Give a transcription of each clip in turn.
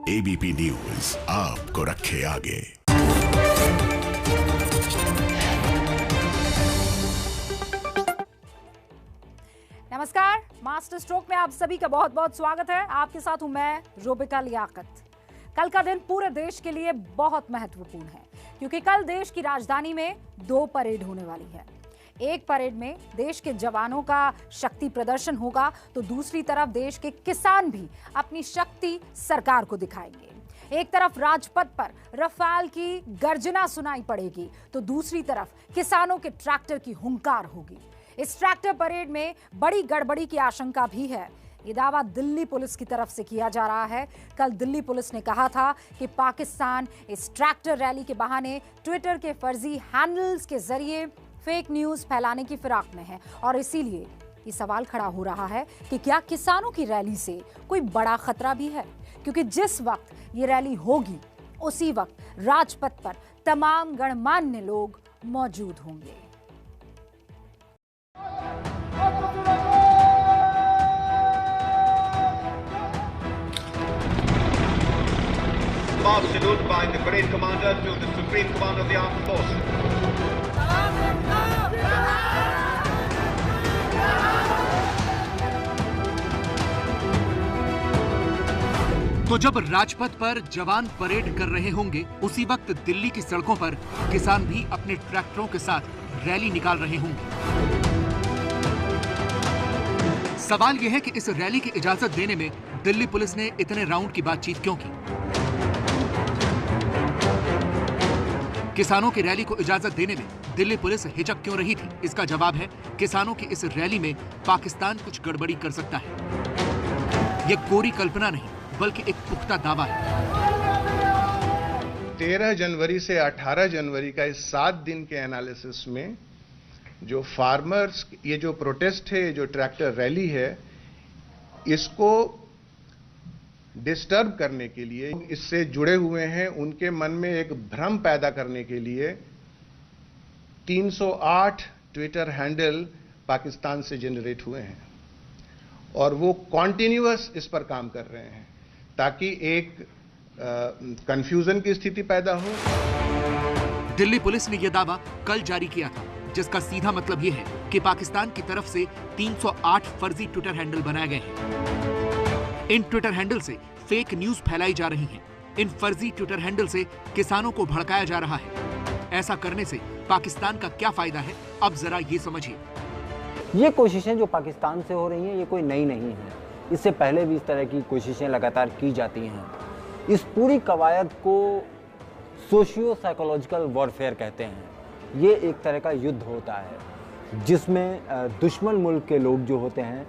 ABP news आपको रखे आगे। नमस्कार, मास्टर स्ट्रोक में आप सभी का बहुत बहुत स्वागत है। आपके साथ हूं मैं रोबिका लियाकत। कल का दिन पूरे देश के लिए बहुत महत्वपूर्ण है क्योंकि कल देश की राजधानी में 2 परेड होने वाली है। एक परेड में देश के जवानों का शक्ति प्रदर्शन होगा तो दूसरी तरफ देश के किसान भी अपनी शक्ति सरकार को दिखाएंगे। एक तरफ राजपथ पर रफाल की गर्जना सुनाई पड़ेगी तो दूसरी तरफ किसानों के ट्रैक्टर की हुंकार होगी। इस ट्रैक्टर परेड में बड़ी गड़बड़ी की आशंका भी है। ये दावा दिल्ली पुलिस की तरफ से किया जा रहा है। कल दिल्ली पुलिस ने कहा था कि पाकिस्तान इस ट्रैक्टर रैली के बहाने ट्विटर के फर्जी हैंडल्स के जरिए फेक न्यूज फैलाने की फिराक में है और इसीलिए ये सवाल खड़ा हो रहा है कि क्या किसानों की रैली से कोई बड़ा खतरा भी है, क्योंकि जिस वक्त ये रैली होगी उसी वक्त राजपथ पर तमाम गणमान्य लोग मौजूद होंगे। March salute by the parade commander to the Supreme Commander of the Armed Forces. तो जब राजपथ पर जवान परेड कर रहे होंगे उसी वक्त दिल्ली की सड़कों पर किसान भी अपने ट्रैक्टरों के साथ रैली निकाल रहे होंगे। सवाल यह है कि इस रैली की इजाजत देने में दिल्ली पुलिस ने इतने राउंड की बातचीत क्यों की? किसानों की रैली को इजाजत देने में दिल्ली पुलिस हिचक क्यों रही थी? इसका जवाब है किसानों की इस रैली में पाकिस्तान कुछ गड़बड़ी कर सकता है। यह कोरी कल्पना नहीं बल्कि एक पुख्ता दावा है। 13 जनवरी से 18 जनवरी का इस 7 दिन के एनालिसिस में जो फार्मर्स, ये जो प्रोटेस्ट है, जो ट्रैक्टर रैली है, इसको डिस्टर्ब करने के लिए, इससे जुड़े हुए हैं उनके मन में एक भ्रम पैदा करने के लिए 308 ट्विटर हैंडल पाकिस्तान से जनरेट हुए हैं और वो कॉन्टिन्यूअस इस पर काम कर रहे हैं ताकि एक कंफ्यूजन की स्थिति पैदा हो। दिल्ली पुलिस ने यह दावा कल जारी किया था, जिसका सीधा मतलब यह है कि पाकिस्तान की तरफ से 308 फर्जी ट्विटर हैंडल बनाए गए हैं। इन ट्विटर हैंडल से फेक न्यूज फैलाई जा रही है। इन फर्जी ट्विटर हैंडल से किसानों को भड़काया जा रहा है। ऐसा करने से पाकिस्तान का क्या फायदा है, अब जरा ये समझिए। ये कोशिशें जो पाकिस्तान से हो रही हैं ये कोई नई नहीं है। इससे पहले भी इस तरह की कोशिशें लगातार की जाती हैं। इस पूरी कवायद को सोशियो साइकोलॉजिकल वॉरफेयर कहते हैं। ये एक तरह का युद्ध होता है जिसमें दुश्मन मुल्क के लोग जो होते हैं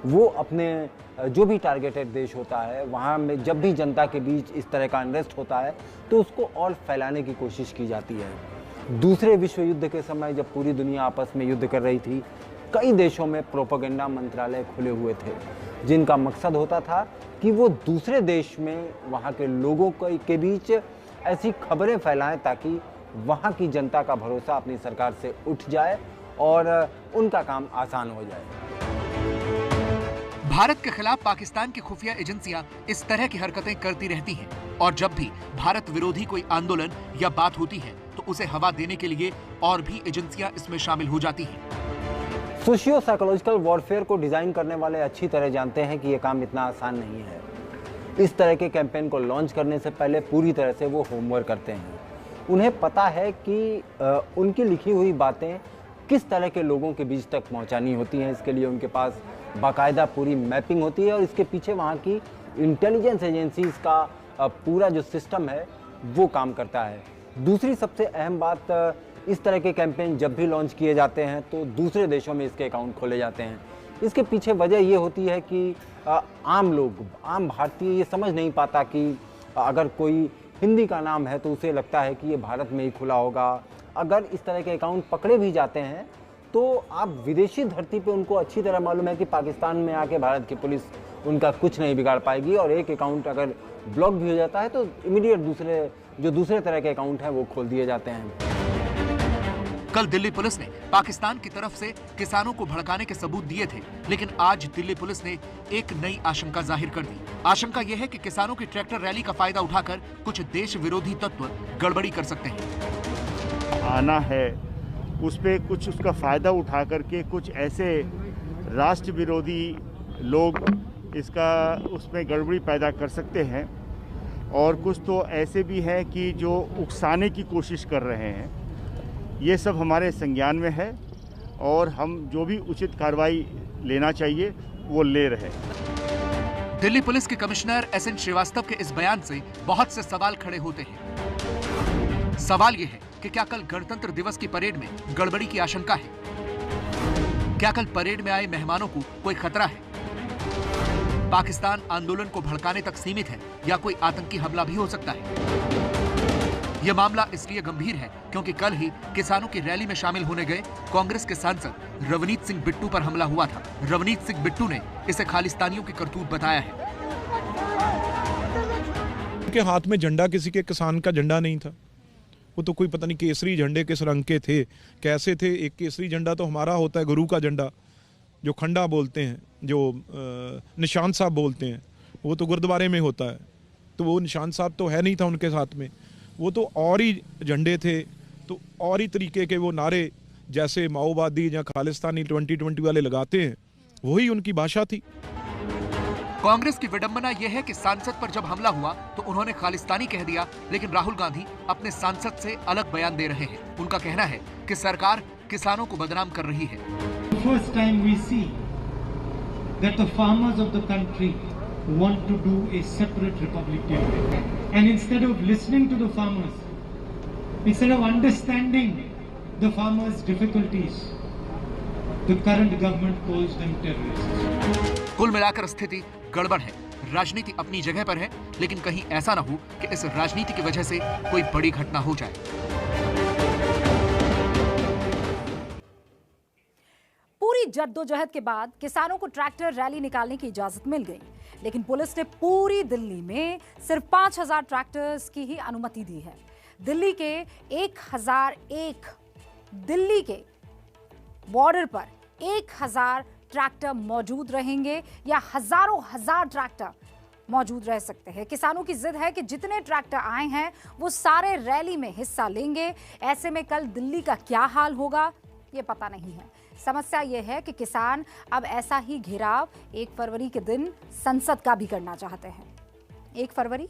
वो अपने जो भी टारगेटेड देश होता है वहाँ में जब भी जनता के बीच इस तरह का अनरेस्ट होता है तो उसको और फैलाने की कोशिश की जाती है। दूसरे विश्व युद्ध के समय जब पूरी दुनिया आपस में युद्ध कर रही थी, कई देशों में प्रोपेगेंडा मंत्रालय खुले हुए थे जिनका मकसद होता था कि वो दूसरे देश में वहाँ के लोगों के बीच ऐसी खबरें फैलाएं ताकि वहाँ की जनता का भरोसा अपनी सरकार से उठ जाए और उनका काम आसान हो जाए। भारत के खिलाफ पाकिस्तान की खुफिया एजेंसियां इस तरह की हरकतें करती रहती हैं और जब भी भारत विरोधी कोई आंदोलन या बात होती है तो उसे हवा देने के लिए और भी एजेंसियां इसमें शामिल हो जाती हैं। सोशियो साइकोलॉजिकल वॉरफेयर को डिजाइन करने वाले अच्छी तरह जानते हैं कि यह काम इतना आसान नहीं है। इस तरह के कैंपेन को लॉन्च करने से पहले पूरी तरह से वो होमवर्क करते हैं। उन्हें पता है कि उनकी लिखी हुई बातें किस तरह के लोगों के बीच तक पहुंचानी होती हैं। इसके लिए उनके पास बाकायदा पूरी मैपिंग होती है और इसके पीछे वहाँ की इंटेलिजेंस एजेंसीज का पूरा जो सिस्टम है वो काम करता है। दूसरी सबसे अहम बात, इस तरह के कैंपेन जब भी लॉन्च किए जाते हैं तो दूसरे देशों में इसके अकाउंट खोले जाते हैं। इसके पीछे वजह ये होती है कि आम लोग, आम भारतीय ये समझ नहीं पाता कि अगर कोई हिंदी का नाम है तो उसे लगता है कि ये भारत में ही खुला होगा। अगर इस तरह के अकाउंट पकड़े भी जाते हैं तो आप विदेशी धरती पे उनको अच्छी तरह मालूम है कि पाकिस्तान में आके भारत की पुलिस उनका कुछ नहीं बिगाड़ पाएगी और एक अकाउंट अगर ब्लॉक भी हो जाता है तो इमीडिएट दूसरे तरह के अकाउंट हैं वो खोल दिए जाते हैं। कल दिल्ली पुलिस ने पाकिस्तान की तरफ से किसानों को भड़काने के सबूत दिए थे, लेकिन आज दिल्ली पुलिस ने एक नई आशंका जाहिर कर दी। आशंका यह है कि किसानों की ट्रैक्टर रैली का फायदा उठाकर कुछ देश विरोधी तत्व गड़बड़ी कर सकते हैं। आना है उस पे कुछ उसका फायदा उठा करके कुछ ऐसे राष्ट्र विरोधी लोग इसका उसमें गड़बड़ी पैदा कर सकते हैं, और कुछ तो ऐसे भी हैं कि जो उकसाने की कोशिश कर रहे हैं। ये सब हमारे संज्ञान में है और हम जो भी उचित कार्रवाई लेना चाहिए वो ले रहे हैं। दिल्ली पुलिस के कमिश्नर SN श्रीवास्तव के इस बयान से बहुत से सवाल खड़े होते हैं। सवाल ये है कि क्या कल गणतंत्र दिवस की परेड में गड़बड़ी की आशंका है? क्या कल परेड में आए मेहमानों को कोई खतरा है? पाकिस्तान आंदोलन को भड़काने तक सीमित है या कोई आतंकी हमला भी हो सकता है? यह मामला इसलिए गंभीर है क्योंकि कल ही किसानों की रैली में शामिल होने गए कांग्रेस के सांसद रवनीत सिंह बिट्टू पर हमला हुआ था। रवनीत सिंह बिट्टू ने इसे खालिस्तानियों की करतूत बताया है। उनके हाथ में झंडा किसी के किसान का झंडा नहीं था, वो तो कोई पता नहीं केसरी झंडे किस रंग के थे, कैसे थे। एक केसरी झंडा तो हमारा होता है गुरु का झंडा, जो खंडा बोलते हैं, जो निशान साहब बोलते हैं, वो तो गुरुद्वारे में होता है। तो वो निशान साहब तो है नहीं था उनके साथ में, वो तो और ही झंडे थे, तो और ही तरीके के वो नारे जैसे माओवादी या खालिस्तानी 2020 वाले लगाते हैं, वही उनकी भाषा थी। कांग्रेस की विडंबना यह है कि सांसद पर जब हमला हुआ तो उन्होंने खालिस्तानी कह दिया, लेकिन राहुल गांधी अपने सांसद से अलग बयान दे रहे हैं। उनका कहना है कि सरकार किसानों को बदनाम कर रही है। First time we see that the farmers of the country want to do a separate Republic Day, and instead of listening to the farmers, instead of understanding the farmers' difficulties, the current government calls them terrorists. कुल मिलाकर स्थिति गड़बड़ है। राजनीति अपनी जगह पर है, लेकिन कहीं ऐसा ना हो कि इस राजनीति की वजह से कोई बड़ी घटना हो जाए। पूरी जद्दोजहद के बाद किसानों को ट्रैक्टर रैली निकालने की इजाजत मिल गई, लेकिन पुलिस ने पूरी दिल्ली में सिर्फ 5000 ट्रैक्टर्स की ही अनुमति दी है। दिल्ली के 1001 दिल्ली के बॉर्डर पर 1000 ट्रैक्टर मौजूद रहेंगे या हजार ट्रैक्टर मौजूद रह सकते हैं। किसानों की जिद है कि जितने ट्रैक्टर आए हैं वो सारे रैली में हिस्सा लेंगे। ऐसे में कल दिल्ली का क्या हाल होगा ये पता नहीं है। समस्या ये है कि किसान अब ऐसा ही घेराव 1 फरवरी के दिन संसद का भी करना चाहते हैं। 1 फरवरी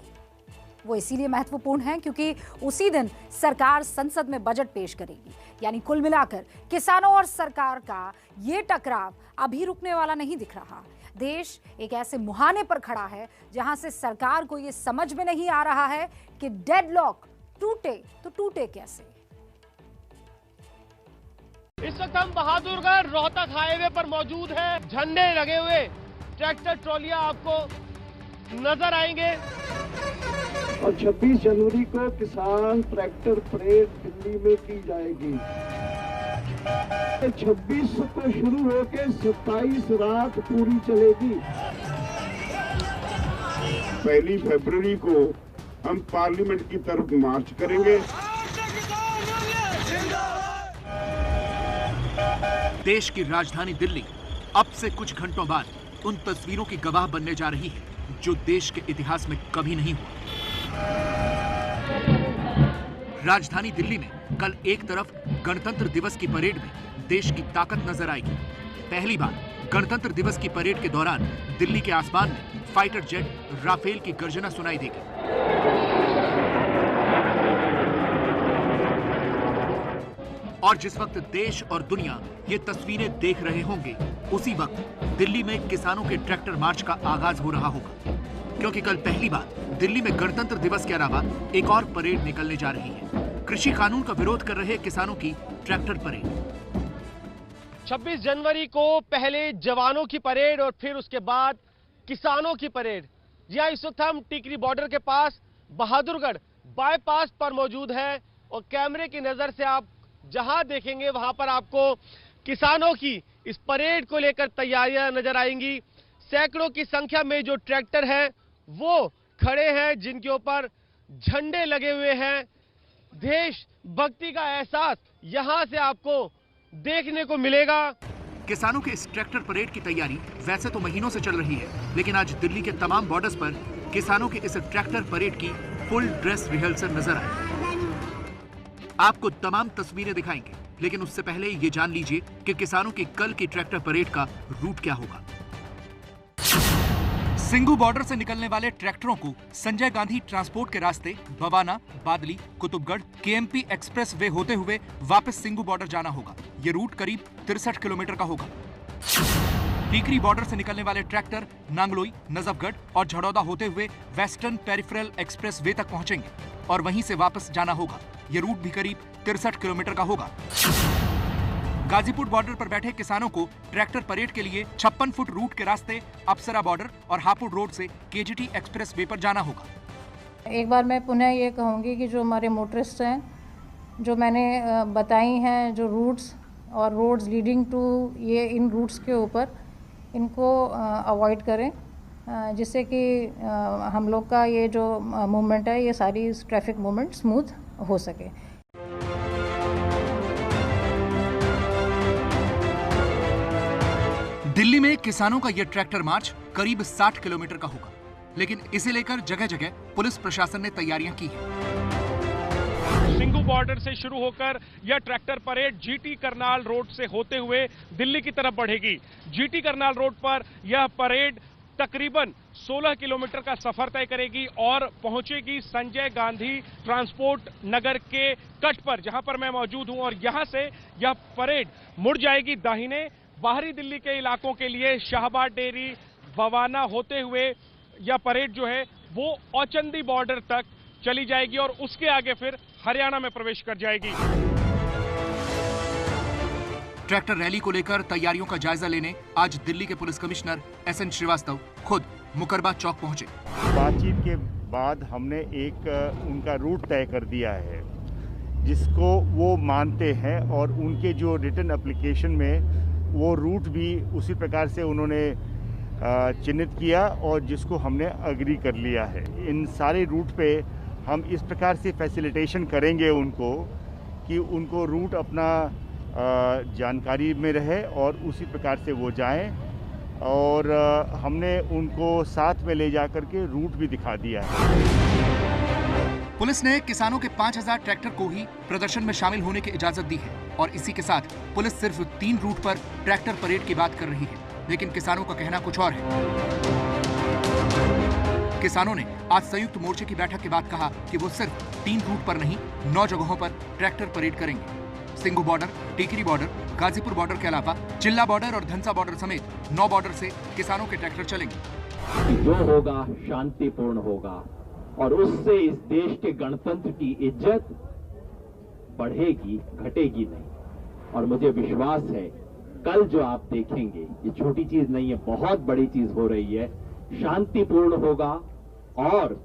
वो इसीलिए महत्वपूर्ण है क्योंकि उसी दिन सरकार संसद में बजट पेश करेगी। यानी कुल मिलाकर किसानों और सरकार का ये टकराव अभी रुकने वाला नहीं दिख रहा। देश एक ऐसे मुहाने पर खड़ा है जहां से सरकार को ये समझ में नहीं आ रहा है कि डेडलॉक टूटे तो टूटे कैसे। इस वक्त हम बहादुरगढ़ रोहतक हाईवे पर मौजूद हैं। झंडे लगे हुए ट्रैक्टर ट्रॉलियां आपको नजर आएंगे। और 26 जनवरी को किसान ट्रैक्टर परेड दिल्ली में की जाएगी। 26 को शुरू होकर 27 रात पूरी चलेगी। 1 फरवरी को हम पार्लियामेंट की तरफ मार्च करेंगे। देश की राजधानी दिल्ली अब से कुछ घंटों बाद उन तस्वीरों की गवाह बनने जा रही है जो देश के इतिहास में कभी नहीं हुआ। राजधानी दिल्ली में कल एक तरफ गणतंत्र दिवस की परेड में देश की ताकत नजर आएगी। पहली बार गणतंत्र दिवस की परेड के दौरान दिल्ली के आसमान में फाइटर जेट राफेल की गर्जना सुनाई देगी। और जिस वक्त देश और दुनिया ये तस्वीरें देख रहे होंगे, उसी वक्त दिल्ली में किसानों के ट्रैक्टर मार्च का आगाज हो रहा होगा, क्योंकि कल पहली बार दिल्ली में गणतंत्र दिवस के अलावा एक और परेड निकलने जा रही है। कृषि कानून का विरोध कर रहे किसानों की ट्रैक्टर परेड। 26 जनवरी को पहले जवानों की परेड और फिर उसके बाद किसानों की परेड। जी हाँ, इस वक्त हम टिकरी बॉर्डर के पास बहादुरगढ़ बाईपास पर मौजूद है और कैमरे की नजर से आप जहां देखेंगे वहां पर आपको किसानों की इस परेड को लेकर तैयारियां नजर आएंगी। सैकड़ों की संख्या में जो ट्रैक्टर हैं वो खड़े हैं, जिनके ऊपर झंडे लगे हुए हैं। देशभक्ति का एहसास यहां से आपको देखने को मिलेगा। किसानों के इस ट्रैक्टर परेड की तैयारी वैसे तो महीनों से चल रही है, लेकिन आज दिल्ली के तमाम बॉर्डर्स पर किसानों के इस ट्रैक्टर परेड की फुल ड्रेस रिहर्सल नजर आई। आपको तमाम तस्वीरें दिखाएंगे, लेकिन उससे पहले ये जान लीजिए कि किसानों की कल की ट्रैक्टर परेड का रूट क्या होगा। सिंघू बॉर्डर से निकलने वाले ट्रैक्टरों को संजय गांधी ट्रांसपोर्ट के रास्ते बवाना, बादली, कुतुबगढ़, केएमपी एक्सप्रेस वे होते हुए वापस सिंघू बॉर्डर जाना होगा। ये रूट करीब 63 किलोमीटर का होगा। टीकरी बॉर्डर से निकलने वाले ट्रैक्टर नांगलोई, नजफगढ़ और झड़ौदा होते हुए वेस्टर्न पेरिफेरल एक्सप्रेस वे तक पहुंचेंगे और वहीं से वापस जाना होगा। ये रूट भी करीब 63 किलोमीटर का होगा। गाजीपुर बॉर्डर पर बैठे किसानों को ट्रैक्टर परेड के लिए 56 फुट रूट के रास्ते अप्सरा बॉर्डर और हापुड़ रोड से केजीटी एक्सप्रेस वे पर जाना होगा। एक बार मैं पुनः ये कहूँगी कि जो हमारे मोटरिस्ट हैं, जो मैंने बताई हैं जो रूट्स और रोड्स लीडिंग टू ये इन रूट्स के ऊपर इनको अवॉइड करें, जिससे कि हम लोग का ये जो मूवमेंट है, ये सारी ट्रैफिक मूवमेंट स्मूथ हो सके। दिल्ली में किसानों का यह ट्रैक्टर मार्च करीब 60 किलोमीटर का होगा, लेकिन इसे लेकर जगह जगह पुलिस प्रशासन ने तैयारियां की हैं। सिंघू बॉर्डर से शुरू होकर यह tractor parade GT Karnal road से होते हुए दिल्ली की तरफ बढ़ेगी। जीटी करनाल रोड पर यह परेड तकरीबन 16 किलोमीटर का सफर तय करेगी और पहुंचेगी संजय गांधी ट्रांसपोर्ट नगर के कट पर, जहां पर मैं मौजूद हूं। और यहां से यह परेड मुड़ जाएगी दाहिने बाहरी दिल्ली के इलाकों के लिए शाहबाद डेयरी, बवाना होते हुए यह परेड जो है वो औचंदी बॉर्डर तक चली जाएगी और उसके आगे फिर हरियाणा में प्रवेश कर जाएगी। ट्रैक्टर रैली को लेकर तैयारियों का जायजा लेने आज दिल्ली के पुलिस कमिश्नर SN श्रीवास्तव खुद मुकरबा चौक पहुंचे। बातचीत के बाद हमने एक उनका रूट तय कर दिया है जिसको वो मानते हैं और उनके जो रिटन एप्लीकेशन में वो रूट भी उसी प्रकार से उन्होंने चिन्हित किया और जिसको हमने अग्री कर लिया है। इन सारे रूट पे हम इस प्रकार से फैसिलिटेशन करेंगे उनको कि उनको रूट अपना जानकारी में रहे और उसी प्रकार से वो जाएं, और हमने उनको साथ में ले जाकर के रूट भी दिखा दिया है। पुलिस ने किसानों के 5000 ट्रैक्टर को ही प्रदर्शन में शामिल होने की इजाजत दी है और इसी के साथ पुलिस सिर्फ 3 रूट पर ट्रैक्टर परेड की बात कर रही है, लेकिन किसानों का कहना कुछ और है। किसानों ने आज संयुक्त मोर्चे की बैठक के बाद कहा कि वो सिर्फ 3 रूट पर नहीं 9 जगहों पर ट्रैक्टर परेड करेंगे। Singhu border, Tikri border, Ghazipur border के अलावा चिल्ला बॉर्डर और धनसा बॉर्डर समेत 9 बॉर्डर से किसानों के ट्रैक्टर चलेंगे। जो होगा शांतिपूर्ण होगा और उससे इस देश के गणतंत्र की इज्जत बढ़ेगी, घटेगी नहीं। और मुझे विश्वास है कल जो आप देखेंगे ये छोटी चीज नहीं है, बहुत बड़ी चीज हो रही है। शांतिपूर्ण होगा और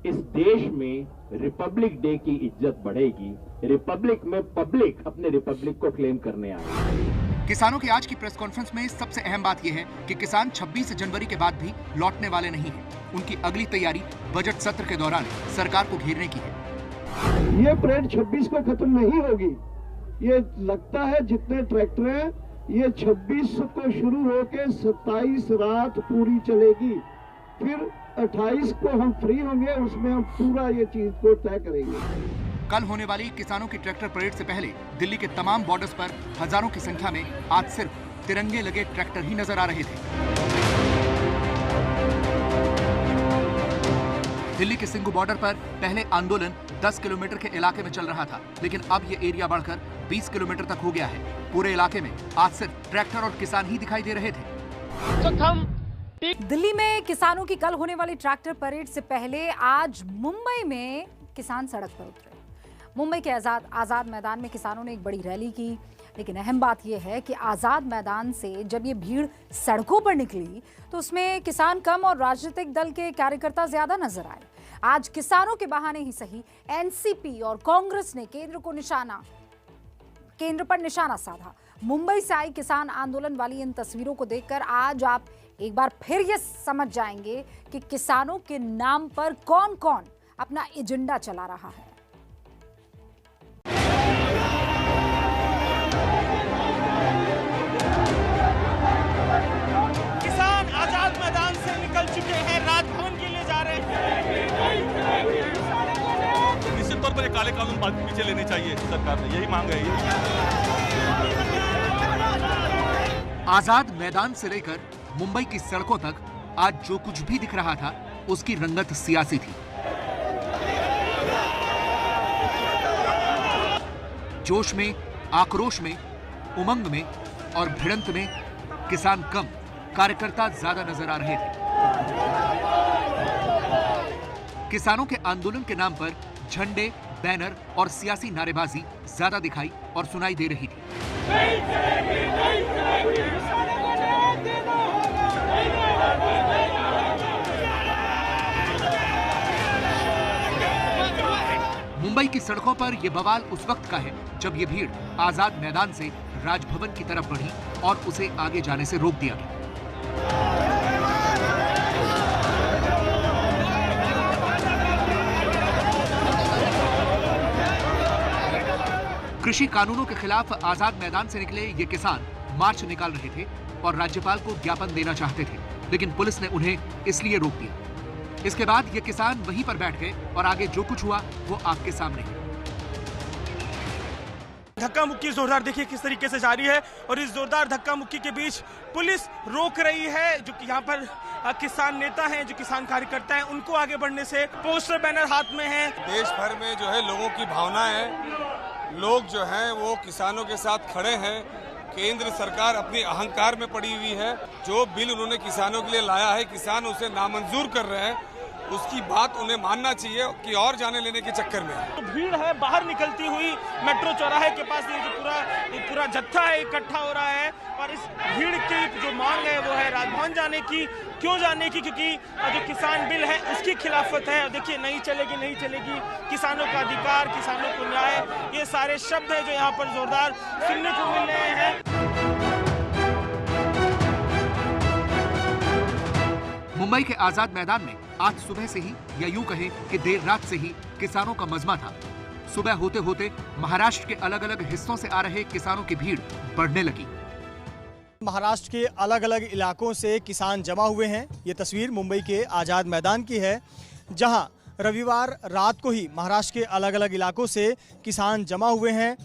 इस देश में रिपब्लिक डे की इज्जत बढ़ेगी। रिपब्लिक में पब्लिक अपने रिपब्लिक को क्लेम करने आएगी। किसानों की आज की प्रेस कॉन्फ्रेंस में सबसे अहम बात यह है कि किसान 26 जनवरी के बाद भी लौटने वाले नहीं हैं। उनकी अगली तैयारी बजट सत्र के दौरान सरकार को घेरने की है। ये परेड 26 को खत्म नहीं होगी। ये लगता है जितने ट्रैक्टर हैं ये 26 को शुरू होकर 27 रात पूरी चलेगी, फिर 28 को हम फ्री होंगे, उसमें हम पूरा ये चीज को तय करेंगे। कल होने वाली किसानों की ट्रैक्टर परेड से पहले दिल्ली के तमाम बॉर्डर्स पर हजारों की संख्या में आज सिर्फ तिरंगे लगे ट्रैक्टर ही नजर आ रहे थे। दिल्ली के सिंघू बॉर्डर पर पहले आंदोलन 10 किलोमीटर के इलाके में चल रहा था, लेकिन अब ये एरिया बढ़कर 20 किलोमीटर तक हो गया है। पूरे इलाके में आज सिर्फ ट्रैक्टर और किसान ही दिखाई दे रहे थे। दिल्ली में किसानों की कल होने वाली ट्रैक्टर परेड से पहले आज मुंबई में किसान सड़क पर उतरे। मुंबई के आजाद मैदान में किसानों ने एक बड़ी रैली की, लेकिन अहम बात यह है कि आजाद मैदान से जब ये भीड़ सड़कों पर निकली तो उसमें किसान कम और राजनीतिक दल के कार्यकर्ता ज्यादा नजर आए। आज किसानों के बहाने ही सही एनसीपी और कांग्रेस ने केंद्र पर निशाना साधा। मुंबई से आई किसान आंदोलन वाली इन तस्वीरों को देखकर आज आप एक बार फिर ये समझ जाएंगे कि किसानों के नाम पर कौन कौन अपना एजेंडा चला रहा है। पर ये काले कानून पीछे लेने चाहिए सरकार ने, यही मांग है। आजाद मैदान से लेकर मुंबई की सड़कों तक आज जो कुछ भी दिख रहा था उसकी रंगत सियासी थी। जोश में, आक्रोश में, उमंग में और भिड़ंत में किसान कम, कार्यकर्ता ज्यादा नजर आ रहे थे। किसानों के आंदोलन के नाम पर झंडे, बैनर और सियासी नारेबाजी ज्यादा दिखाई और सुनाई दे रही थी। मुंबई की सड़कों पर यह बवाल उस वक्त का है जब ये भीड़ आजाद मैदान से राजभवन की तरफ बढ़ी और उसे आगे जाने से रोक दिया गया। कृषि कानूनों के खिलाफ आजाद मैदान से निकले ये किसान मार्च निकाल रहे थे और राज्यपाल को ज्ञापन देना चाहते थे, लेकिन पुलिस ने उन्हें इसलिए रोक दिया। इसके बाद ये किसान वहीं पर बैठ गए और आगे जो कुछ हुआ वो आपके सामने है। धक्का मुक्की जोरदार देखिए किस तरीके से जारी है और इस जोरदार धक्का मुक्की के बीच पुलिस रोक रही है। जो यहाँ पर किसान नेता हैं, जो किसान कार्यकर्ता हैं, उनको आगे बढ़ने से। पोस्टर बैनर हाथ में है। देश भर में जो है लोगों की भावना है, लोग जो हैं वो किसानों के साथ खड़े हैं। केंद्र सरकार अपनी अहंकार में पड़ी हुई है। जो बिल उन्होंने किसानों के लिए लाया है, किसान उसे नामंजूर कर रहे हैं। उसकी बात उन्हें मानना चाहिए कि और जाने लेने के चक्कर में तो भीड़ है बाहर निकलती हुई मेट्रो चौराहे के पास। ये जो पूरा जत्था है इकट्ठा हो रहा है और इस भीड़ की जो मांग है वो है राजभवन जाने की। क्यों जाने की? क्योंकि जो किसान बिल है उसकी खिलाफत है। देखिए नहीं चलेगी, नहीं चलेगी, किसानों का अधिकार, किसानों को न्याय, ये सारे शब्द है जो यहाँ पर जोरदार सुनने को मिल रहे हैं। मुंबई के आजाद मैदान में आज सुबह से ही या यूं कहें कि देर रात से ही किसानों का मजमा था। सुबह होते होते महाराष्ट्र के अलग अलग हिस्सों से आ रहे किसानों की भीड़ बढ़ने लगी। महाराष्ट्र के अलग अलग इलाकों से किसान जमा हुए हैं। ये तस्वीर मुंबई के आजाद मैदान की है, जहां रविवार रात को ही महाराष्ट्र के अलग अलग इलाकों से किसान जमा हुए हैं।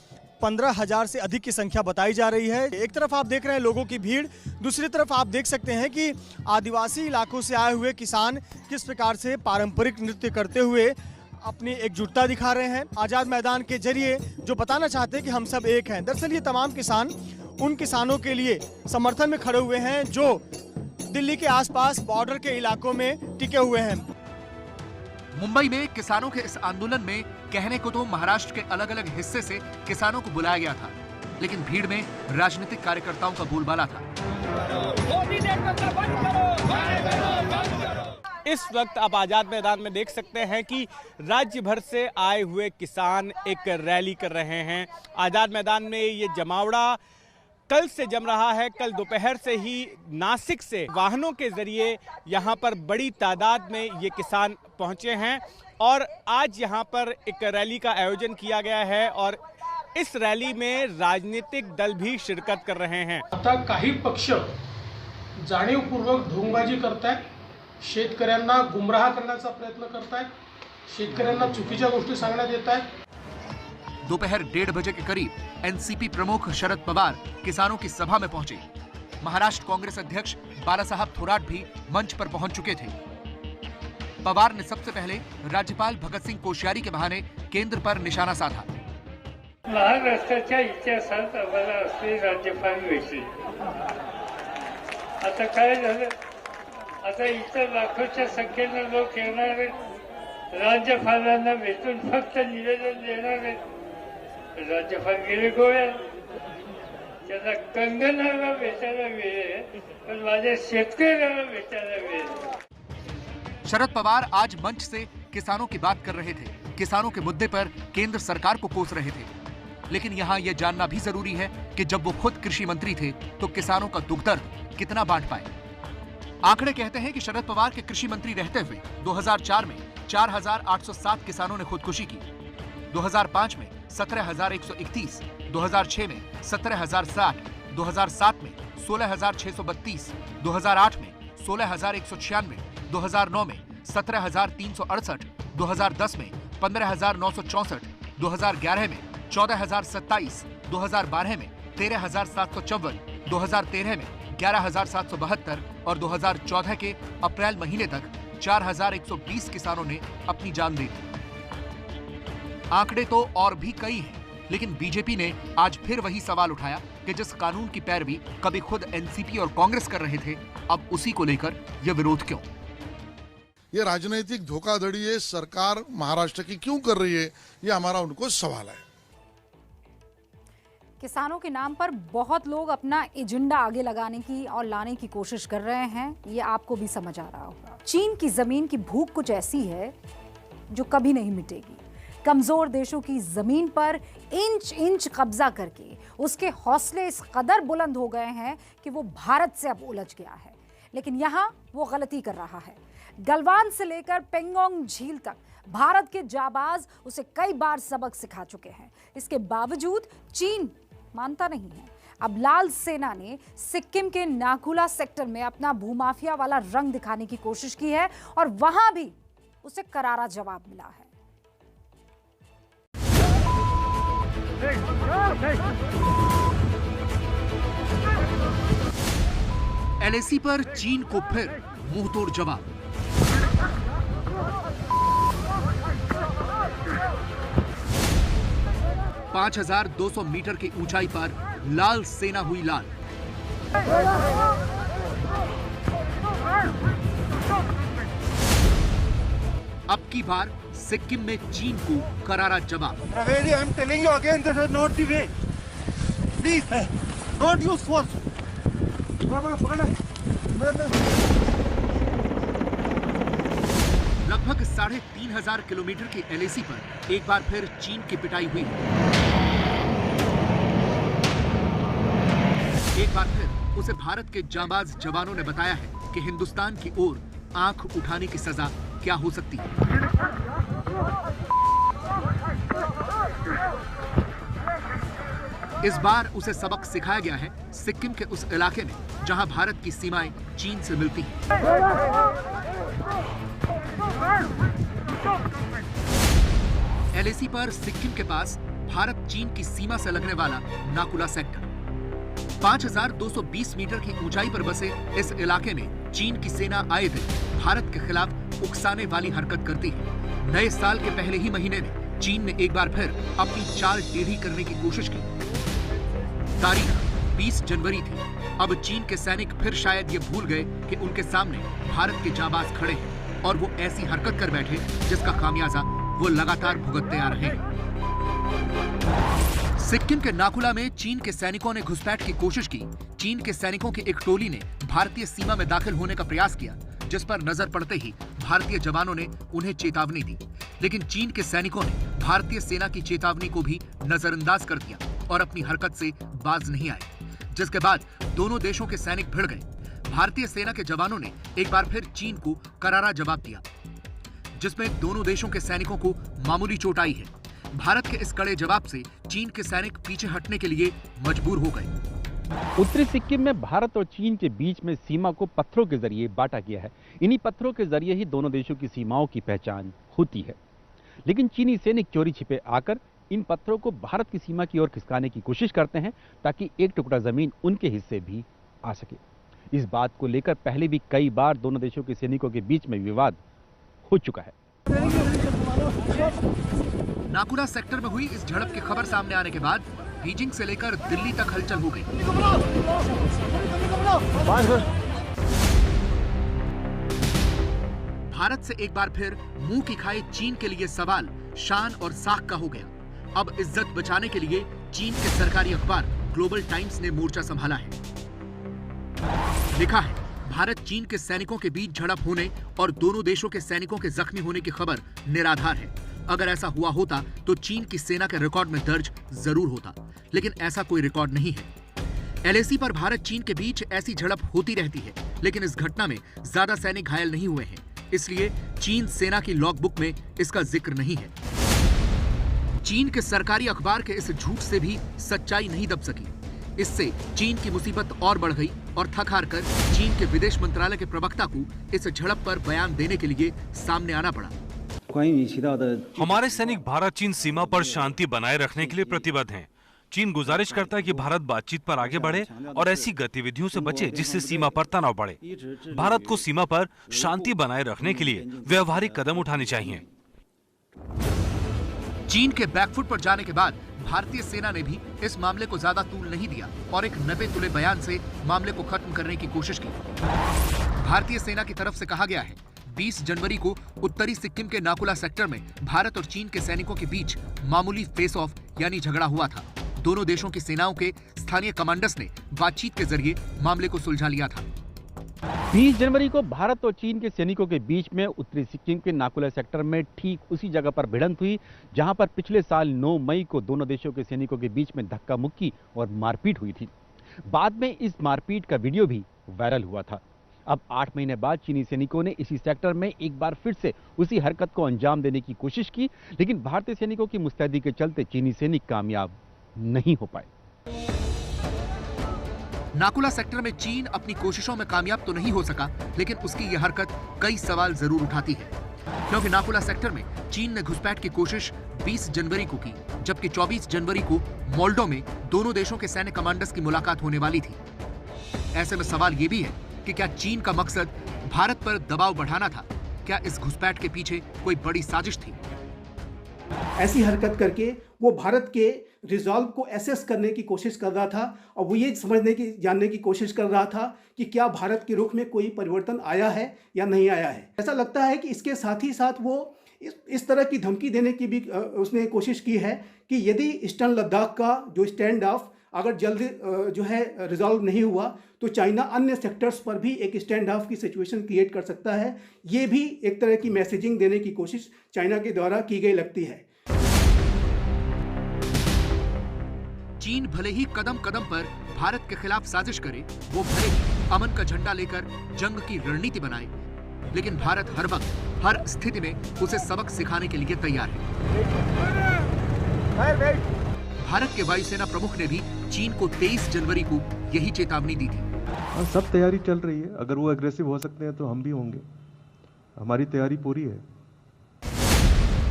15,000 से अधिक की संख्या बताई जा रही है। एक तरफ आप देख रहे हैं लोगों की भीड़, दूसरी तरफ आप देख सकते हैं कि आदिवासी इलाकों से आए हुए किसान किस प्रकार से पारंपरिक नृत्य करते हुए अपनी एकजुटता दिखा रहे हैं। आजाद मैदान के जरिए जो बताना चाहते हैं कि हम सब एक हैं। दरअसल ये तमाम किसान उन किसानों के लिए समर्थन में खड़े हुए हैं जो दिल्ली के आसपास बॉर्डर के इलाकों में टिके हुए हैं। मुंबई में किसानों के इस आंदोलन में कहने को तो महाराष्ट्र के अलग अलग हिस्से से किसानों को बुलाया गया था, लेकिन भीड़ में राजनीतिक कार्यकर्ताओं का बोलबाला था। इस वक्त आप आजाद मैदान में देख सकते हैं कि राज्य भर से आए हुए किसान एक रैली कर रहे हैं। आजाद मैदान में ये जमावड़ा कल से जम रहा है। कल दोपहर से ही नासिक से वाहनों के जरिए यहाँ पर बड़ी तादाद में ये किसान पहुँचे हैं और आज यहाँ पर एक रैली का आयोजन किया गया है और इस रैली में राजनीतिक दल भी शिरकत कर रहे हैं। आता काही पक्ष जाणीवपूर्वक ढोंगबाजी करतायत, शेतकऱ्यांना गुमराह करण्याचा प्रयत्न करतायत, शेतकऱ्यांना चुकीच्या गोष्टी सांगण्यात येतायत। दोपहर 1:30 बजे के करीब एनसीपी प्रमुख शरद पवार किसानों की सभा में पहुंचे। महाराष्ट्र कांग्रेस अध्यक्ष बालासाहब थोराट भी मंच पर पहुंच चुके थे। पवार ने सबसे पहले राज्यपाल भगत सिंह कोश्यारी के बहाने केंद्र पर निशाना साधा। महाराष्ट्राच्या इतिहासात आम्हाला असली राज्यपाल भेटली। आता काय झालं? आता इतर लाखोच्या संख्येने लोक येणार आहेत, राज्यपालांना भेटून फक्त निवेदन देणार आहेत। राज्यपाल गेले गोव्यात, त्याला कंगनाला भेटायला वेळ आहे, पण माझ्या शेतकऱ्याला भेटायला वेळ आहे। शरद पवार आज मंच से किसानों की बात कर रहे थे, किसानों के मुद्दे पर केंद्र सरकार को कोस रहे थे। लेकिन यहाँ यह जानना भी जरूरी है कि जब वो खुद कृषि मंत्री थे तो किसानों का दुख दर्द कितना बांट पाए। आंकड़े कहते हैं कि शरद पवार के कृषि मंत्री रहते हुए 2004 में 4,807 किसानों ने खुदकुशी की, 2005 में 17,131, 2006 में 17,060, 2007 में 16,632, 2008 में 16,196, 2009 में 17,368, 2010 में 15,964, 2011 में 14,027, 2012 में 13,754, 2013 में 11,772 और 2014 के अप्रैल महीने तक 4,120 किसानों ने अपनी जान दी थी। आंकड़े तो और भी कई हैं, लेकिन बीजेपी ने आज फिर वही सवाल उठाया कि जिस कानून की पैरवी कभी खुद एनसीपी और कांग्रेस कर रहे थे, अब उसी को लेकर यह विरोध क्यों? ये राजनीतिक धोखाधड़ी है सरकार महाराष्ट्र की क्यों कर रही है, ये हमारा उनको सवाल है। किसानों के नाम पर बहुत लोग अपना एजेंडा आगे लगाने की और लाने की कोशिश कर रहे हैं, ये आपको भी समझ आ रहा होगा। चीन की जमीन की भूख कुछ ऐसी है जो कभी नहीं मिटेगी। कमजोर देशों की जमीन पर इंच इंच कब्जा करके उसके हौसले इस कदर बुलंद हो गए हैं कि वो भारत से अब उलझ गया है। लेकिन यहां वो गलती कर रहा है। गलवान से लेकर पेंगोंग झील तक भारत के जाबाज उसे कई बार सबक सिखा चुके हैं। इसके बावजूद चीन मानता नहीं है। अब लाल सेना ने सिक्किम के नाकुला सेक्टर में अपना भूमाफिया वाला रंग दिखाने की कोशिश की है और वहां भी उसे करारा जवाब मिला है। एलएसी पर चीन को फिर मुंहतोड़ जवाब। $5,200 मीटर की ऊंचाई पर लाल सेना हुई लाल। अब की बार सिक्किम में चीन को करारा जवाब। Pravedi, I am telling you again, this is not the way. Please, don't use force. लगभग 3,500 किलोमीटर की एलएसी पर एक बार फिर चीन की पिटाई हुई। एक बार फिर उसे भारत के जांबाज जवानों ने बताया है कि हिंदुस्तान की ओर आंख उठाने की सजा क्या हो सकती है। इस बार उसे सबक सिखाया गया है सिक्किम के उस इलाके में जहां भारत की सीमाएं चीन से मिलती हैं। एलएसी पर सिक्किम के पास भारत चीन की सीमा से लगने वाला नाकुला सेक्टर। 5,220 मीटर की ऊंचाई पर बसे इस इलाके में चीन की सेना आए दिन भारत के खिलाफ उकसाने वाली हरकत करती है। नए साल के पहले ही महीने में चीन ने एक बार फिर अपनी चाल टेढ़ी करने की कोशिश की। तारीख 20 जनवरी थी। अब चीन के सैनिक फिर शायद ये भूल गए कि उनके सामने भारत के जाबाज खड़े हैं और वो ऐसी हरकत कर बैठे जिसका खामियाजा वो लगातार भुगतते आ रहे हैं। सिक्किम के नाकुला में चीन के सैनिकों ने घुसपैठ की कोशिश की। चीन के सैनिकों की एक टोली ने भारतीय सीमा में दाखिल होने का प्रयास किया, जिस पर नजर पड़ते ही भारतीय जवानों ने उन्हें चेतावनी दी। लेकिन चीन के सैनिकों ने भारतीय सेना की चेतावनी को भी नजरअंदाज कर दिया और अपनी हरकत से बाज नहीं आए, जिसके बाद दोनों देशों के सैनिक भिड़ गए। भारतीय सेना के जवानों ने एक बार फिर चीन को करारा जवाब दिया, जिसमें दोनों देशों के सैनिकों को मामूली चोट आई है। भारत के इस कड़े जवाब से चीन के सैनिक पीछे हटने के लिए मजबूर हो गए। उत्तरी सिक्किम में भारत और चीन के बीच में सीमा को पत्थरों के जरिए बांटा गया है। इन्हीं पत्थरों के जरिए ही दोनों देशों की सीमाओं की पहचान होती है। लेकिन चीनी सैनिक चोरी छिपे आकर इन पत्थरों को भारत की सीमा की ओर खिसकाने की कोशिश करते हैं, ताकि एक टुकड़ा जमीन उनके हिस्से भी आ सके। इस बात को लेकर पहले भी कई बार दोनों देशों के सैनिकों के बीच में विवाद हो चुका है। नाकुला सेक्टर में हुई इस झड़प की खबर सामने आने के बाद बीजिंग से लेकर दिल्ली तक हलचल हो गई। भारत से एक बार फिर मुंह की खाई चीन के लिए सवाल शान और साख का हो गया। अब इज्जत बचाने के लिए चीन के सरकारी अखबार ग्लोबल टाइम्स ने मोर्चा संभाला है। लिखा है, भारत चीन के सैनिकों के बीच झड़प होने और दोनों देशों के सैनिकों के जख्मी होने की खबर निराधार है। अगर ऐसा हुआ होता तो चीन की सेना के रिकॉर्ड में दर्ज जरूर होता, लेकिन ऐसा कोई रिकॉर्ड नहीं है। एलएसी पर भारत चीन के बीच ऐसी झड़प होती रहती है, लेकिन इस घटना में ज्यादा सैनिक घायल नहीं हुए हैं, इसलिए चीन सेना की लॉगबुक में इसका जिक्र नहीं है। चीन के सरकारी अखबार के इस झूठ से भी सच्चाई नहीं दब सकी। इससे चीन की मुसीबत और बढ़ गई और थक हार कर चीन के विदेश मंत्रालय के प्रवक्ता को इस झड़प पर बयान देने के लिए सामने आना पड़ा। हमारे सैनिक भारत चीन सीमा पर शांति बनाए रखने के लिए प्रतिबद्ध हैं। चीन गुजारिश करता है कि भारत बातचीत पर आगे बढ़े और ऐसी गतिविधियों से बचे जिससे सीमा पर तनाव बढ़े। भारत को सीमा पर शांति बनाए रखने के लिए व्यवहारिक कदम उठाने चाहिए। चीन के बैकफुट पर जाने के बाद भारतीय सेना ने भी इस मामले को ज्यादा तूल नहीं दिया और एक नपे तुले बयान से मामले को खत्म करने की कोशिश की। भारतीय सेना की तरफ से कहा गया है 20 जनवरी को उत्तरी सिक्किम के नाकुला सेक्टर में भारत और चीन के सैनिकों के बीच मामूली फेस ऑफ यानी झगड़ा हुआ था। दोनों देशों की सेनाओं के स्थानीय कमांडर्स ने बातचीत के जरिए मामले को सुलझा लिया था। 20 जनवरी को भारत और चीन के सैनिकों के बीच में उत्तरी सिक्किम के नाकुला सेक्टर में ठीक उसी जगह पर भिड़ंत हुई जहां पर पिछले साल 9 मई को दोनों देशों के सैनिकों के बीच में धक्का मुक्की और मारपीट हुई थी। बाद में इस मारपीट का वीडियो भी वायरल हुआ था। अब 8 महीने बाद चीनी सैनिकों ने इसी सेक्टर में एक बार फिर से उसी हरकत को अंजाम देने की कोशिश की, लेकिन भारतीय सैनिकों की मुस्तैदी के चलते चीनी सैनिक कामयाब नहीं हो पाए। नाकुला सेक्टर में चीन अपनी कोशिशों में कामयाब तो नहीं हो सका, लेकिन उसकी यह हरकत कई सवाल जरूर उठाती है, क्योंकि नाकुला सेक्टर में चीन ने घुसपैठ की कोशिश 20 जनवरी को की, जबकि 24 जनवरी को मोल्डो में दोनों देशों के सैन्य कमांडर्स की मुलाकात होने वाली थी। ऐसे में सवाल यह भी है कि क्या चीन का मकसद भारत पर दबाव बढ़ाना था? क्या इस घुसपैठ के पीछे कोई बड़ी साजिश थी? ऐसी हरकत करके वो भारत के रिजॉल्व को एसेस करने की कोशिश कर रहा था और वो ये जानने की कोशिश कर रहा था कि क्या भारत के रुख में कोई परिवर्तन आया है या नहीं आया है। ऐसा लगता है कि इसके साथ ही साथ वो इस तरह की धमकी देने की भी उसने कोशिश की है कि यदि ईस्टर्न लद्दाख का जो स्टैंड ऑफ अगर जल्दी जो है रिजॉल्व नहीं हुआ तो चाइना अन्य सेक्टर्स पर भी एक स्टैंड ऑफ की सिचुएशन क्रिएट कर सकता है। ये भी एक तरह की मैसेजिंग देने की कोशिश चाइना के द्वारा की गई लगती है। चीन भले ही कदम कदम पर भारत के खिलाफ साजिश करे, वो भले ही अमन का झंडा लेकर जंग की रणनीति बनाए, लेकिन भारत हर वक्त हर स्थिति में उसे सबक सिखाने के लिए तैयार है। भारत के वायुसेना प्रमुख ने भी चीन को 23 जनवरी को यही चेतावनी दी थी। सब तैयारी चल रही है, अगर वो एग्रेसिव हो सकते हैं तो हम भी होंगे, हमारी तैयारी पूरी है।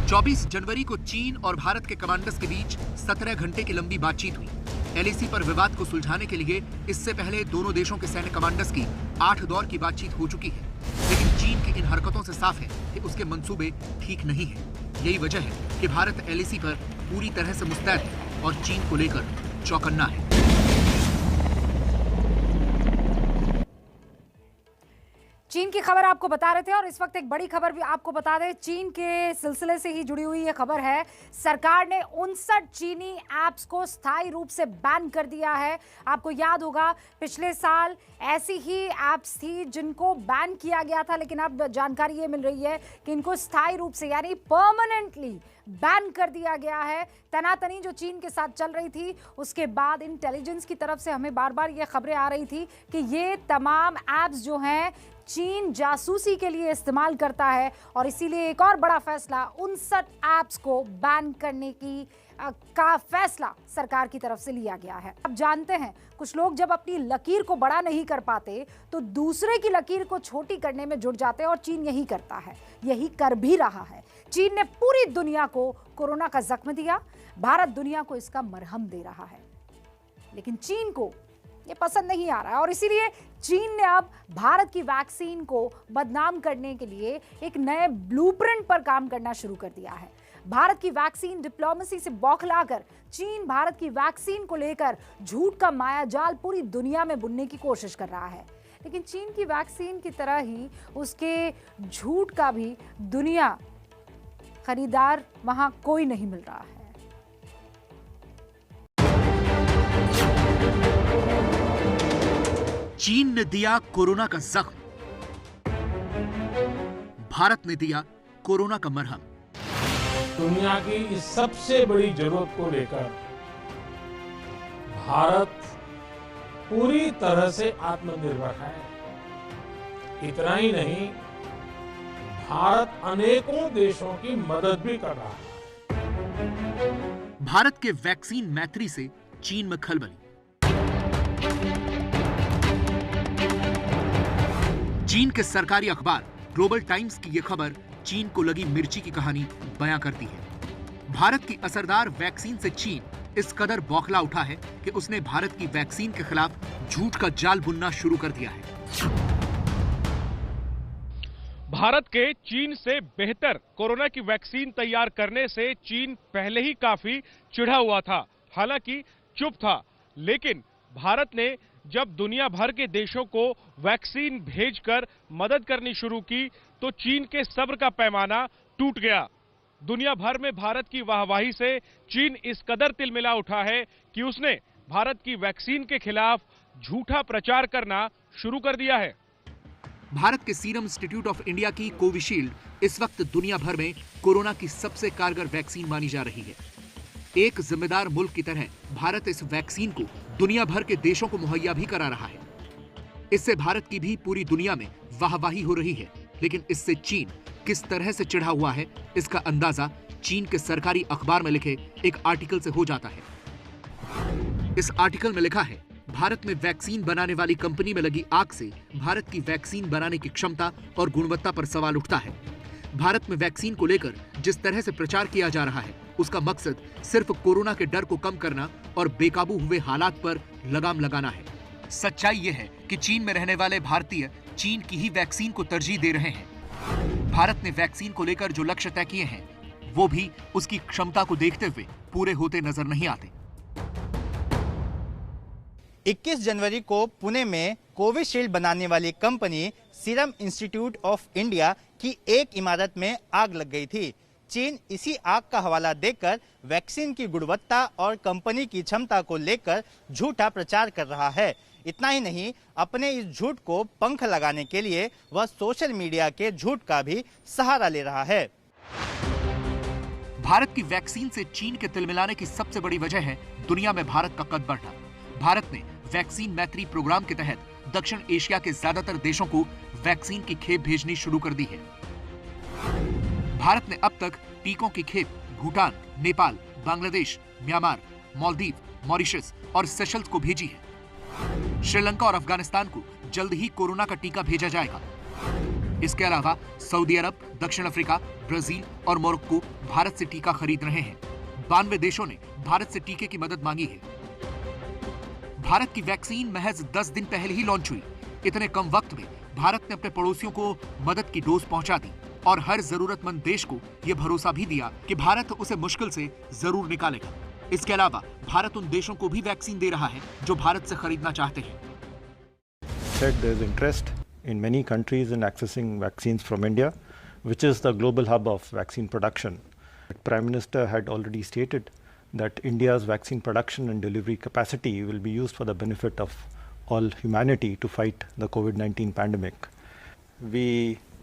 24 जनवरी को चीन और भारत के कमांडर्स के बीच 17 घंटे की लंबी बातचीत हुई। एलएसी पर विवाद को सुलझाने के लिए इससे पहले दोनों देशों के सैन्य कमांडर्स की 8 दौर की बातचीत हो चुकी है, लेकिन चीन की इन हरकतों से साफ है कि उसके मंसूबे ठीक नहीं है। यही वजह है कि भारत एलएसी पर पूरी तरह से मुस्तैद है और चीन को लेकर चौकन्ना है। चीन की खबर आपको बता रहे थे और इस वक्त एक बड़ी खबर भी आपको बता दें। चीन के सिलसिले से ही जुड़ी हुई ये खबर है। सरकार ने 59 चीनी ऐप्स को स्थायी रूप से बैन कर दिया है। आपको याद होगा पिछले साल ऐसी ही ऐप्स थी जिनको बैन किया गया था, लेकिन अब जानकारी ये मिल रही है कि इनको स्थायी रूप से यानी परमानेंटली बैन कर दिया गया है। तनातनी जो चीन के साथ चल रही थी उसके बाद इंटेलिजेंस की तरफ से हमें बार बार ये खबरें आ रही थी कि ये तमाम ऐप्स जो हैं चीन जासूसी के लिए इस्तेमाल करता है और इसीलिए एक और बड़ा फैसला 59 ऐप्स को बैन करने का फैसला सरकार की तरफ से लिया गया है। अब जानते हैं कुछ लोग जब अपनी लकीर को बड़ा नहीं कर पाते तो दूसरे की लकीर को छोटी करने में जुट जाते हैं और चीन यही करता है, यही कर भी रहा है। चीन ने पूरी दुनिया को कोरोना का जख्म दिया, भारत दुनिया को इसका मरहम दे रहा है, लेकिन चीन को ये पसंद नहीं आ रहा है और इसीलिए चीन ने अब भारत की वैक्सीन को बदनाम करने के लिए एक नए ब्लूप्रिंट पर काम करना शुरू कर दिया है। भारत की वैक्सीन डिप्लोमेसी से बौखलाकर चीन भारत की वैक्सीन को लेकर झूठ का मायाजाल पूरी दुनिया में बुनने की कोशिश कर रहा है, लेकिन चीन की वैक्सीन की तरह ही उसके झूठ का भी दुनिया खरीदार वहां कोई नहीं मिल रहा है। चीन ने दिया कोरोना का जख्म, भारत ने दिया कोरोना का मरहम। दुनिया की इस सबसे बड़ी जरूरत को लेकर भारत पूरी तरह से आत्मनिर्भर है। इतना ही नहीं, भारत अनेकों देशों की मदद भी कर रहा है। भारत के वैक्सीन मैत्री से चीन में खलबली। चीन के सरकारी अखबार ग्लोबल टाइम्स की यह खबर चीन को लगी मिर्ची की कहानी बयां करती है। भारत की असरदार वैक्सीन से चीन इस कदर बौखला उठा है कि उसने भारत की वैक्सीन के खिलाफ झूठ का जाल बुनना शुरू कर दिया है। भारत के चीन से बेहतर कोरोना की वैक्सीन तैयार करने से चीन पहले ही काफी चिढ़ा हुआ था, हालांकि चुप था। लेकिन भारत ने जब दुनिया भर के देशों को वैक्सीन भेजकर मदद करनी शुरू की तो चीन के सब्र का पैमाना टूट गया। दुनिया भर में भारत की वाहवाही से चीन इस कदर तिलमिला उठा है कि उसने भारत की वैक्सीन के खिलाफ झूठा प्रचार करना शुरू कर दिया है। भारत के सीरम इंस्टीट्यूट ऑफ इंडिया की कोविशील्ड इस वक्त दुनिया भर में कोरोना की सबसे कारगर वैक्सीन मानी जा रही है। एक जिम्मेदार मुल्क की तरह भारत इस वैक्सीन को दुनिया भर के देशों को मुहैया भी करा रहा है। इससे भारत की भी पूरी दुनिया में वाहवाही हो रही है। लेकिन इससे चीन किस तरह से चिढ़ा हुआ है, इसका अंदाजा चीन के सरकारी अखबार में लिखे एक आर्टिकल से हो जाता है। इस आर्टिकल में लिखा है, भारत में वैक्सीन बनाने वाली कंपनी में लगी आग से भारत की वैक्सीन बनाने की क्षमता और गुणवत्ता पर सवाल उठता है। भारत में वैक्सीन को लेकर जिस तरह से प्रचार किया जा रहा है, उसका मकसद सिर्फ कोरोना के डर को कम करना और बेकाबू हुए हालात पर लगाम लगाना है। सच्चाई यह है कि चीन में रहने वाले भारतीय चीन की ही वैक्सीन को तरजीह दे रहे हैं। भारत ने वैक्सीन को लेकर जो लक्ष्य तय किए हैं, वो भी उसकी क्षमता को देखते हुए पूरे होते नजर नहीं आते। 21 जनवरी को पुणे में कोविशील्ड बनाने वाली company serum institute of India की एक इमारत में आग लग गई थी। चीन इसी आग का हवाला देकर वैक्सीन की गुणवत्ता और कंपनी की क्षमता को लेकर झूठा प्रचार कर रहा है। इतना ही नहीं, अपने इस झूठ को पंख लगाने के लिए वह सोशल मीडिया के झूठ का भी सहारा ले रहा है। भारत की वैक्सीन से चीन के तिलमिलाने की सबसे बड़ी वजह है दुनिया में भारत का कद बढ़ना। भारत ने वैक्सीन मैत्री प्रोग्राम के तहत दक्षिण एशिया के ज्यादातर देशों को वैक्सीन की खेप भेजनी शुरू कर दी है। भारत ने अब तक टीकों की खेप भूटान, नेपाल, बांग्लादेश, म्यांमार, मालदीव, मॉरिशस और सेशल्स को भेजी है। श्रीलंका और अफगानिस्तान को जल्द ही कोरोना का टीका भेजा जाएगा। इसके अलावा सऊदी अरब, दक्षिण अफ्रीका, ब्राजील और मोरक्को भारत से टीका खरीद रहे हैं। 92 देशों ने भारत से टीके की मदद मांगी है। भारत की वैक्सीन महज 10 दिन पहले ही लॉन्च हुई। इतने कम वक्त में भारत ने अपने पड़ोसियों को मदद की डोज पहुंचा दी और हर जरूरतमंद देश को यह भरोसा भी दिया कि भारत उसे मुश्किल से जरूर निकालेगा। इसके अलावा भारत उन देशों को भी वैक्सीन दे रहा है जो भारत से खरीदना चाहते हैं। Said there is interest in many countries in accessing vaccines from India, which is the global hub of vaccine production. The Prime Minister had already stated that India's vaccine production and delivery capacity will be used for the benefit of all humanity to fight the COVID-19 pandemic. We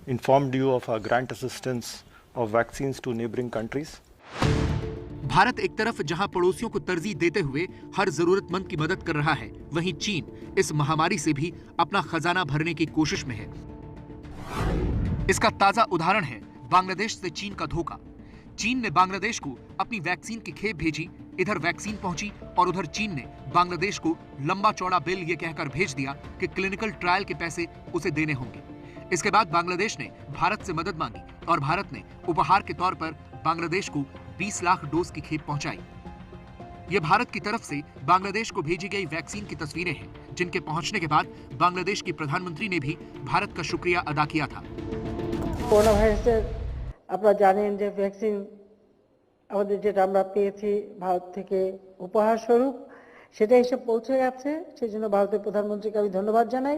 informed you of our grant assistance of vaccines to neighboring countries. Bharat एक तरफ जहां पड़ोसियों को तरजीह देते हुए हर जरूरतमंद की मदद कर रहा है, वहीं चीन इस महामारी से भी अपना खजाना भरने की कोशिश में है। इसका ताजा उदाहरण है बांग्लादेश से चीन का धोखा। चीन ने बांग्लादेश को अपनी वैक्सीन की खेप भेजी, इधर वैक्सीन पहुंची और उधर चीन ने बांग्लादेश को लंबा चौड़ा बिल ये कहकर भेज दिया कि क्लिनिकल ट्रायल के पैसे उसे देने होंगे। इसके बाद बांग्लादेश ने भारत से मदद मांगी और भारत ने उपहार के तौर पर बांग्लादेश को 20 लाख डोज की खेप पहुंचाई। ये भारत की तरफ से बांग्लादेश को भेजी गई वैक्सीन की तस्वीरें हैं, जिनके पहुंचने के बाद बांग्लादेश की प्रधानमंत्री ने भी भारत का शुक्रिया अदा किया था। করোনা ভাইরাসের আপনারা জানেন যে ভ্যাকসিন আমাদের যেটা আমরা পেয়েছি ভারত থেকে উপহার স্বরূপ, সেটা এসে পৌঁছে গেছে। সেজন্য ভারতের প্রধানমন্ত্রীকে আমি ধন্যবাদ জানাই।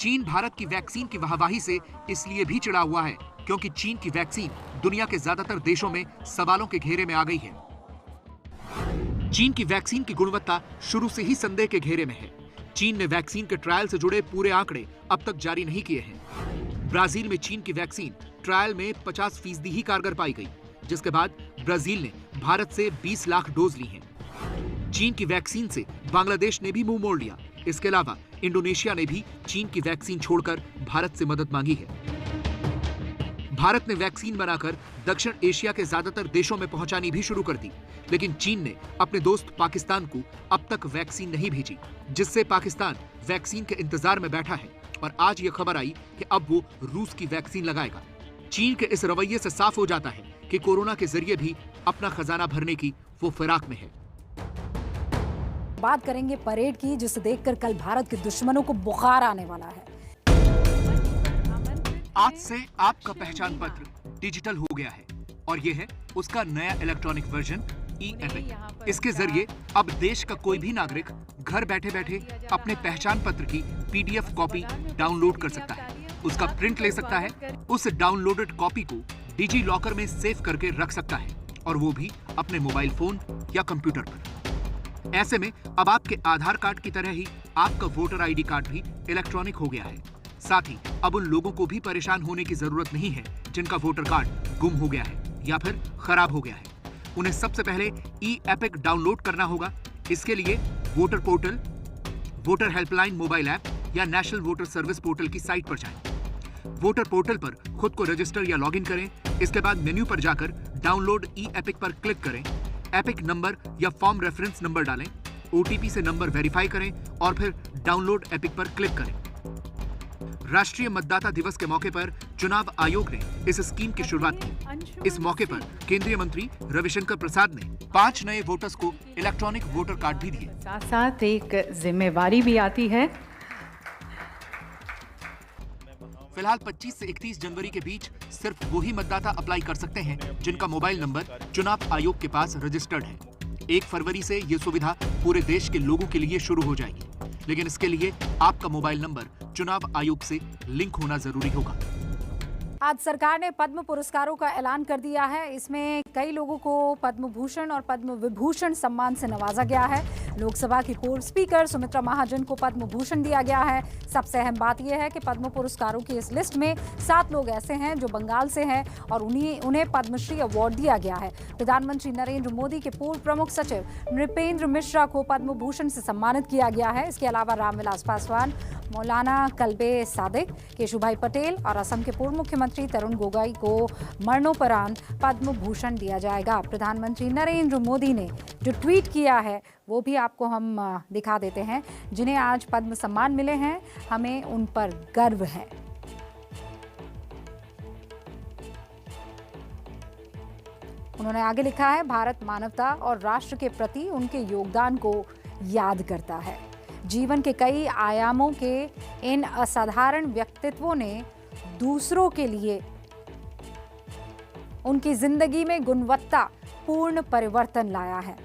चीन भारत की वैक्सीन की वाहवाही से इसलिए भी चिढ़ा हुआ है क्योंकि चीन की वैक्सीन दुनिया के ज्यादातर देशों में सवालों के घेरे में आ गई है। चीन की वैक्सीन की गुणवत्ता शुरू से ही संदेह के घेरे में है। चीन ने वैक्सीन के ट्रायल से जुड़े पूरे आंकड़े अब तक जारी नहीं किए हैं। ब्राजील में चीन की वैक्सीन ट्रायल में 50% ही कारगर पाई गई, जिसके बाद ब्राजील ने भारत से 20 लाख डोज ली हैं। चीन की वैक्सीन से बांग्लादेश ने भी मुंह मोड़ लिया। इसके अलावा इंडोनेशिया ने भी चीन की वैक्सीन छोड़कर भारत से मदद मांगी है। भारत ने वैक्सीन बनाकर दक्षिण एशिया के ज्यादातर देशों में पहुंचानी भी शुरू कर दी, लेकिन चीन ने अपने दोस्त पाकिस्तान को अब तक वैक्सीन नहीं भेजी, जिससे पाकिस्तान वैक्सीन के इंतजार में बैठा है और आज यह खबर आई कि अब वो रूस की वैक्सीन लगाएगा। चीन के इस रवैये से साफ हो जाता है कि कोरोना के जरिए भी अपना खजाना भरने की वो फिराक में है। बात करेंगे परेड की, जिसे देखकर कल भारत के दुश्मनों को बुखार आने वाला है। आज से आपका पहचान पत्र डिजिटल हो गया है और ये है उसका नया इलेक्ट्रॉनिक वर्जन ई-एपिक। इसके जरिए अब देश का कोई भी नागरिक घर बैठे बैठे अपने पहचान पत्र की पीडीएफ कॉपी डाउनलोड कर सकता है, उसका प्रिंट ले सकता है, उस डाउनलोडेड कॉपी को डिजी लॉकर में सेव करके रख सकता है और वो भी अपने मोबाइल फोन या कंप्यूटर पर। ऐसे में अब आपके आधार कार्ड की तरह ही आपका वोटर आईडी कार्ड भी इलेक्ट्रॉनिक हो गया है। साथ ही अब उन लोगों को भी परेशान होने की जरूरत नहीं है जिनका वोटर कार्ड गुम हो गया है या फिर खराब हो गया है। उन्हें सबसे पहले ई-एपिक डाउनलोड करना होगा। इसके लिए voter portal, voter helpline mobile app या नेशनल वोटर सर्विस पोर्टल की साइट पर जाएं। वोटर पोर्टल पर खुद को रजिस्टर या लॉगिन करें। इसके बाद मेन्यू पर जाकर डाउनलोड ई-एपिक पर क्लिक करें। एपिक नंबर या फॉर्म रेफरेंस नंबर डालें, ओटीपी से नंबर वेरीफाई करें और फिर डाउनलोड एपिक पर क्लिक करें। राष्ट्रीय मतदाता दिवस के मौके पर चुनाव आयोग ने इस स्कीम की शुरुआत की। इस मौके पर केंद्रीय मंत्री रविशंकर प्रसाद ने 5 नए वोटर्स को इलेक्ट्रॉनिक वोटर कार्ड भी दिए। साथ साथ एक जिम्मेवारी भी आती है। फिलहाल 25 से 31 जनवरी के बीच सिर्फ वही मतदाता अप्लाई कर सकते हैं जिनका मोबाइल नंबर चुनाव आयोग के पास रजिस्टर्ड है। 1 फरवरी से ये सुविधा पूरे देश के लोगों के लिए शुरू हो जाएगी, लेकिन इसके लिए आपका मोबाइल नंबर चुनाव आयोग से लिंक होना जरूरी होगा। आज सरकार ने पद्म पुरस्कारों का ऐलान कर दिया है। इसमें कई लोगों को पद्म भूषण और पद्म विभूषण सम्मान से नवाजा गया है। लोकसभा की पूर्व स्पीकर सुमित्रा महाजन को पद्म भूषण दिया गया है। सबसे अहम बात यह है कि पद्म पुरस्कारों की इस लिस्ट में 7 लोग ऐसे हैं जो बंगाल से हैं और उन्हें पद्मश्री अवार्ड दिया गया है। प्रधानमंत्री नरेंद्र मोदी के पूर्व प्रमुख सचिव नृपेंद्र मिश्रा को पद्म भूषण से सम्मानित किया गया है। इसके अलावा रामविलास पासवान, मौलाना कल्बे सादिक, केशुभाई पटेल और असम के पूर्व मुख्यमंत्री तरुण गोगोई को मरणोपरांत पद्म भूषण दिया जाएगा। प्रधानमंत्री नरेंद्र मोदी ने जो ट्वीट किया है वो भी आपको हम दिखा देते हैं। जिन्हें आज पद्म सम्मान मिले हैं, हमें उन पर गर्व है। उन्होंने आगे लिखा है, भारत मानवता और राष्ट्र के प्रति उनके योगदान को याद करता है। जीवन के कई आयामों के इन असाधारण व्यक्तित्वों ने दूसरों के लिए उनकी जिंदगी में गुणवत्ता पूर्ण परिवर्तन लाया है।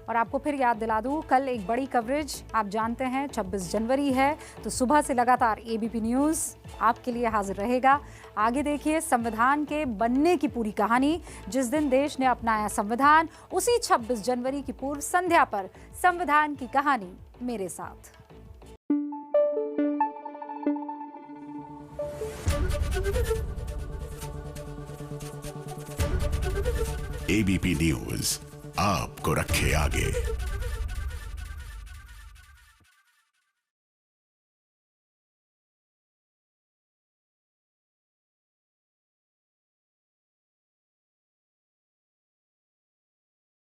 और आपको फिर याद दिला दूं, कल एक बड़ी कवरेज, आप जानते हैं 26 जनवरी है, तो सुबह से लगातार एबीपी न्यूज़ आपके लिए हाजिर रहेगा। आगे देखिए संविधान के बनने की पूरी कहानी। जिस दिन देश ने अपनाया संविधान, उसी 26 जनवरी की पूर्व संध्या पर संविधान की कहानी मेरे साथ। एबीपी न्यूज़ आपको रखे आगे।